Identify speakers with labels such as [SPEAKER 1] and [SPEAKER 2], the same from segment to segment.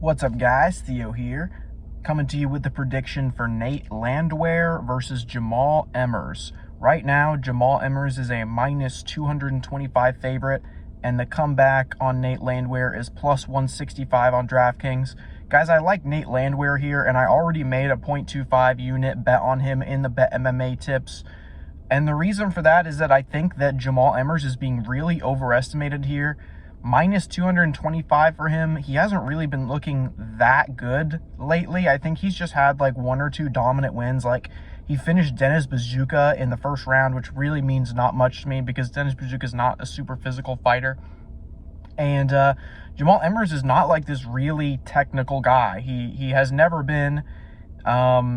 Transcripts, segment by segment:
[SPEAKER 1] What's up, guys? Theo here, coming to you with the prediction for Nate Landwehr versus Jamall Emmers. Right now, Jamall Emmers is a minus 225 favorite, and the comeback on Nate Landwehr is plus 165 on DraftKings. Guys, I like Nate Landwehr here, and I already made a 0.25 unit bet on him in the Bet MMA tips. And the reason for that is that I think that Jamall Emmers is being really overestimated here. Minus 225 for him. He hasn't really been looking that good lately. I think he's just had like one or two dominant wins. Like he finished Dennis Bazooka in the first round, which really means not much to me because Dennis Bazooka is not a super physical fighter. And Jamall Emmers is not like this really technical guy. He has never been.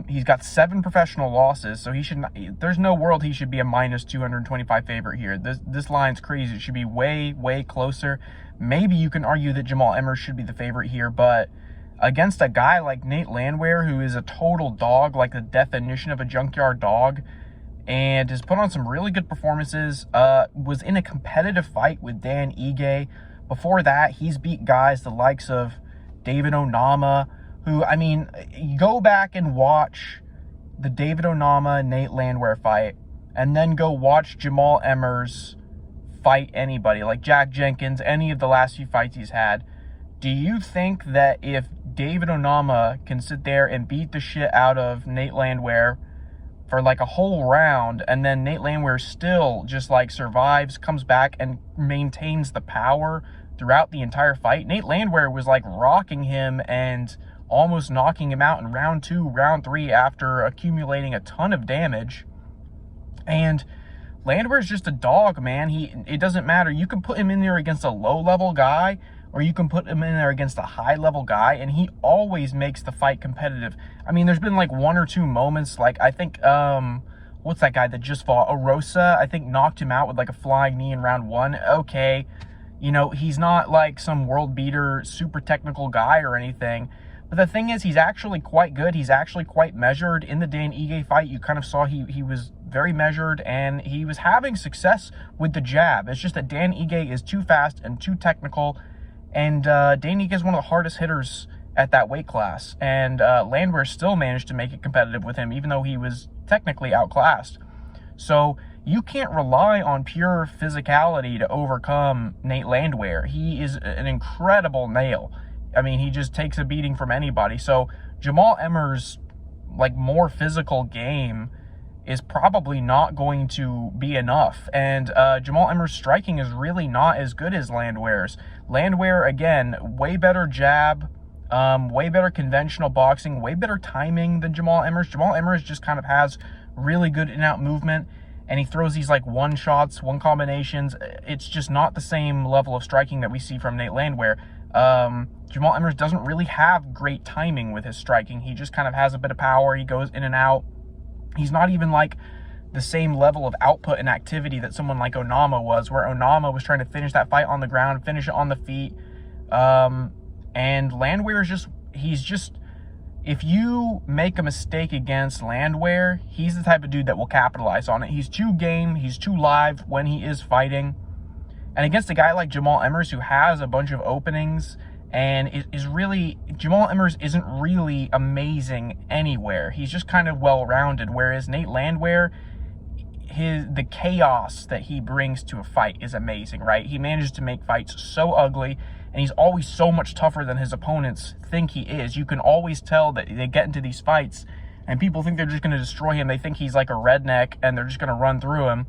[SPEAKER 1] He's got 7 professional losses, so he should not, there's no world he should be a minus 225 favorite here. This line's crazy. It should be way closer. Maybe you can argue that Jamall Emmers should be the favorite here, but against a guy like Nate Landwehr, who is a total dog, like the definition of a junkyard dog, and has put on some really good performances, was in a competitive fight with Dan Ige. Before that, he's beat guys the likes of David Onama, who, I mean, go back and watch the David Onama Nate Landwehr fight, and then go watch Jamall Emmers fight anybody, like Jack Jenkins, any of the last few fights he's had. Do you think that if David Onama can sit there and beat the shit out of Nate Landwehr for like a whole round, and then Nate Landwehr still just like survives, comes back, and maintains the power throughout the entire fight? Nate Landwehr was like rocking him and almost knocking him out in round 2, round 3 after accumulating a ton of damage. And Landwehr's just a dog, man. It doesn't matter. You can put him in there against a low-level guy, or you can put him in there against a high-level guy, and he always makes the fight competitive. I mean, there's been like 1 or 2 moments, like I think, what's that guy that just fought? Orosa, I think, knocked him out with like a flying knee in round 1. Okay, you know, he's not like some world beater, super technical guy or anything. But the thing is, he's actually quite good. He's actually quite measured. In the Dan Ige fight, you kind of saw he was very measured, and he was having success with the jab. It's just that Dan Ige is too fast and too technical, and Dan Ige is one of the hardest hitters at that weight class. And Landwehr still managed to make it competitive with him, even though he was technically outclassed. So you can't rely on pure physicality to overcome Nate Landwehr. He is an incredible nail. I mean, he just takes a beating from anybody. So Jamall Emmers' like more physical game is probably not going to be enough. And Jamall Emmers' striking is really not as good as Landwehr's. Landwehr, again, way better jab, way better conventional boxing, way better timing than Jamall Emmers. Jamall Emmers just kind of has really good in-out movement, and he throws these like one shots, one combinations. It's just not the same level of striking that we see from Nate Landwehr. Jamall Emmers doesn't really have great timing with his striking. He just kind of has a bit of power. He goes in and out. He's not even like the same level of output and activity that someone like Onama was, where Onama was trying to finish that fight on the ground, finish it on the feet. And Landwehr is just, if you make a mistake against Landwehr, he's the type of dude that will capitalize on it. He's too game. He's too live when he is fighting. And against a guy like Jamall Emmers, who has a bunch of openings and Jamall Emmers isn't really amazing anywhere. He's just kind of well-rounded, whereas Nate Landwehr, the chaos that he brings to a fight is amazing, right? He manages to make fights so ugly, and he's always so much tougher than his opponents think he is. You can always tell that they get into these fights, and people think they're just going to destroy him. They think he's like a redneck, and they're just going to run through him.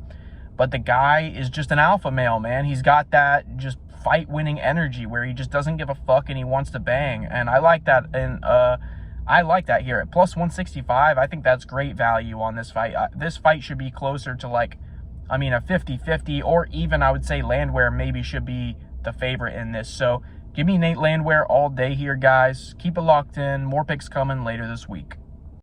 [SPEAKER 1] But the guy is just an alpha male, man. He's got that just fight-winning energy where he just doesn't give a fuck and he wants to bang. And I like that. And I like that here at plus 165. I think that's great value on this fight. This fight should be closer to like, I mean, a 50-50, or even I would say Landwehr maybe should be the favorite in this. So give me Nate Landwehr all day here, guys. Keep it locked in. More picks coming later this week.